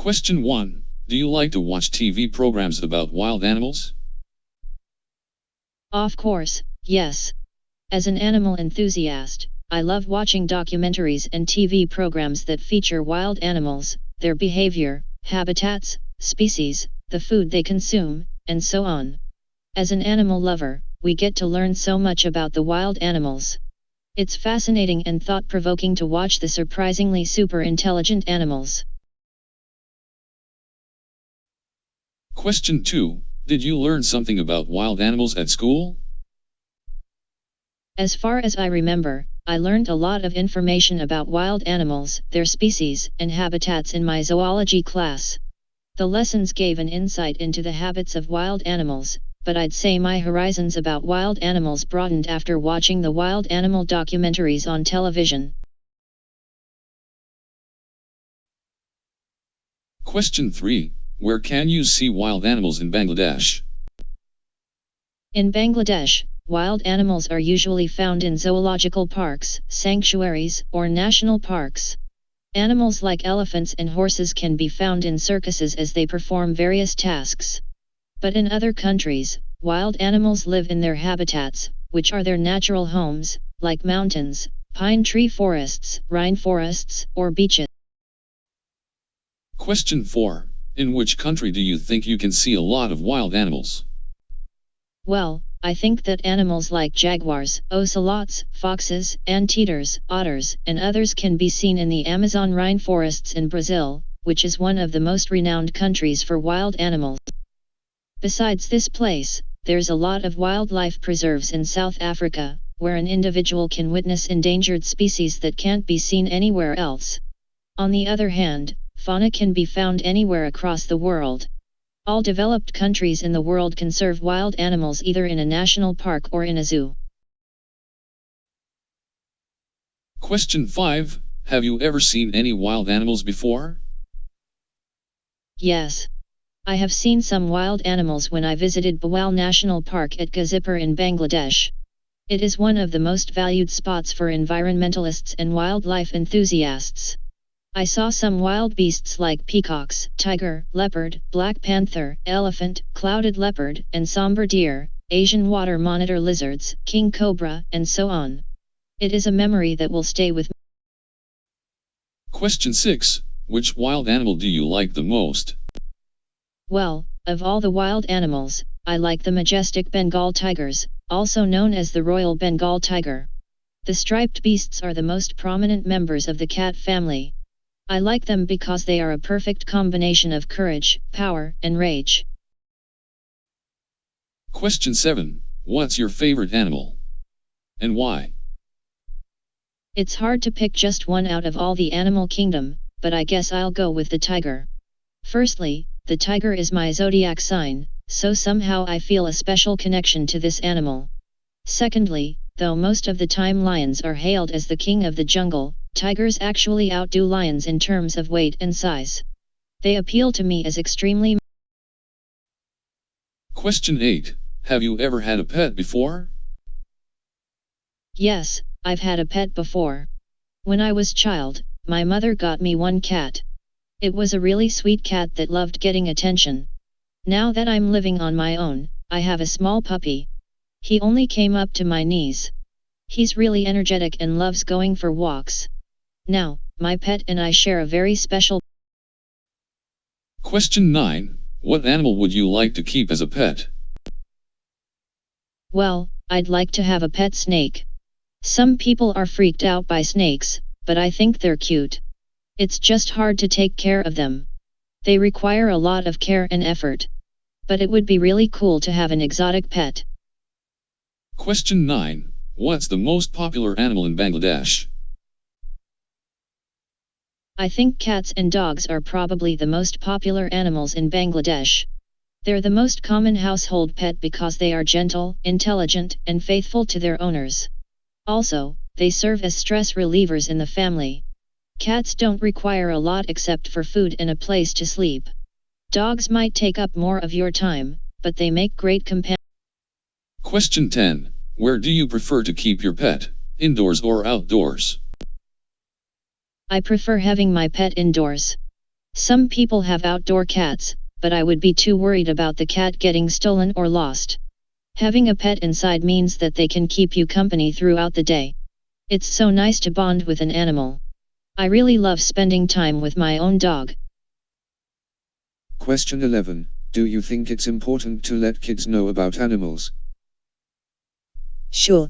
Question 1. Do you like to watch TV programs about wild animals? Of course, yes. As an animal enthusiast, I love watching documentaries and TV programs that feature wild animals, their behavior, habitats, species, the food they consume, and so on. As an animal lover, we get to learn so much about the wild animals. It's fascinating and thought-provoking to watch the surprisingly super intelligent animals. Question 2. Did you learn something about wild animals at school? As far as I remember, I learned a lot of information about wild animals, their species, and habitats in my zoology class. The lessons gave an insight into the habits of wild animals, but I'd say my horizons about wild animals broadened after watching the wild animal documentaries on television. Question 3. Where can you see wild animals in Bangladesh? In Bangladesh, wild animals are usually found in zoological parks, sanctuaries, or national parks. Animals like elephants and horses can be found in circuses as they perform various tasks. But in other countries, wild animals live in their habitats, which are their natural homes, like mountains, pine tree forests, rainforests, or beaches. Question 4. In which country do you think you can see a lot of wild animals? Well, I think that animals like jaguars, ocelots, foxes, anteaters, otters, and others can be seen in the Amazon rainforests in Brazil, which is one of the most renowned countries for wild animals. Besides this place, there's a lot of wildlife preserves in South Africa, where an individual can witness endangered species that can't be seen anywhere else. On the other hand, fauna can be found anywhere across the world. All developed countries in the world conserve wild animals either in a national park or in a zoo. Question 5. Have you ever seen any wild animals before? Yes. I have seen some wild animals when I visited Bawal National Park at Gazipur in Bangladesh. It is one of the most valued spots for environmentalists and wildlife enthusiasts. I saw some wild beasts like peacocks, tiger, leopard, black panther, elephant, clouded leopard, and somber deer, Asian water monitor lizards, king cobra, and so on. It is a memory that will stay with me. Question 6. Which wild animal do you like the most? Well, of all the wild animals, I like the majestic Bengal tigers, also known as the Royal Bengal tiger. The striped beasts are the most prominent members of the cat family. I like them because they are a perfect combination of courage, power, and rage. Question 7. What's your favorite animal? And why? It's hard to pick just one out of all the animal kingdom, but I guess I'll go with the tiger. Firstly, the tiger is my zodiac sign, so somehow I feel a special connection to this animal. Secondly, though most of the time lions are hailed as the king of the jungle, tigers actually outdo lions in terms of weight and size. They appeal to me as extremely. Question 8. Have you ever had a pet before? Yes, I've had a pet before. When I was child, my mother got me one cat. It was a really sweet cat that loved getting attention. Now that I'm living on my own, I have a small puppy. He only came up to my knees. He's really energetic and loves going for walks. Now, my pet and I share a very special. Question 9. What animal would you like to keep as a pet? Well, I'd like to have a pet snake. Some people are freaked out by snakes, but I think they're cute. It's just hard to take care of them. They require a lot of care and effort. But it would be really cool to have an exotic pet. Question 9. What's the most popular animal in Bangladesh? I think cats and dogs are probably the most popular animals in Bangladesh. They're the most common household pet because they are gentle, intelligent, and faithful to their owners. Also, they serve as stress relievers in the family. Cats don't require a lot except for food and a place to sleep. Dogs might take up more of your time, but they make great companions. Question 10. Where do you prefer to keep your pet, indoors or outdoors? I prefer having my pet indoors. Some people have outdoor cats, but I would be too worried about the cat getting stolen or lost. Having a pet inside means that they can keep you company throughout the day. It's so nice to bond with an animal. I really love spending time with my own dog. Question 11. Do you think it's important to let kids know about animals? Sure.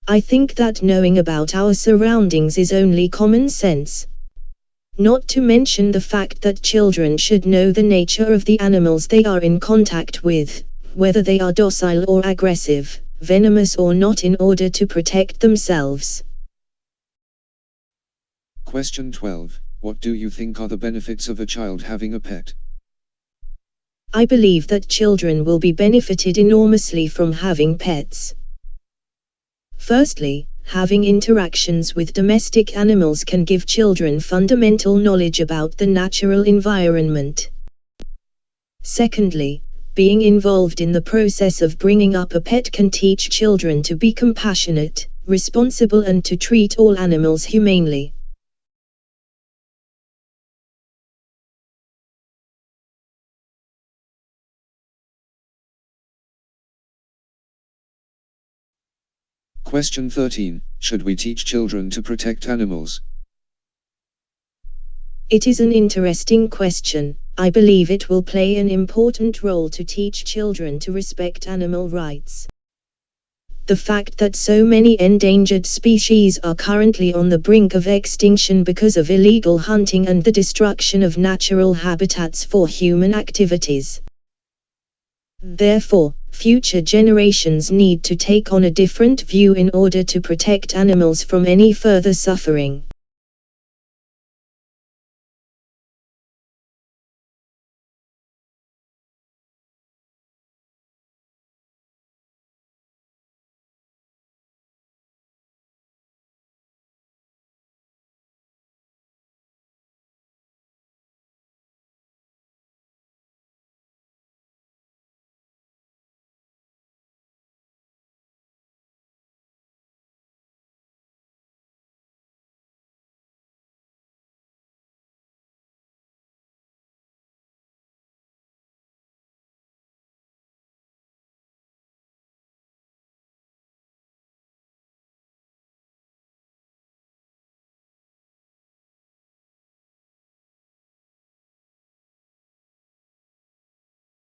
I think that knowing about our surroundings is only common sense. Not to mention the fact that children should know the nature of the animals they are in contact with, whether they are docile or aggressive, venomous or not, in order to protect themselves. Question 12. What do you think are the benefits of a child having a pet? I believe that children will be benefited enormously from having pets. Firstly, having interactions with domestic animals can give children fundamental knowledge about the natural environment. Secondly, being involved in the process of bringing up a pet can teach children to be compassionate, responsible, and to treat all animals humanely. Question 13. Should we teach children to protect animals? It is an interesting question. I believe it will play an important role to teach children to respect animal rights. The fact that so many endangered species are currently on the brink of extinction because of illegal hunting and the destruction of natural habitats for human activities. Therefore, future generations need to take on a different view in order to protect animals from any further suffering.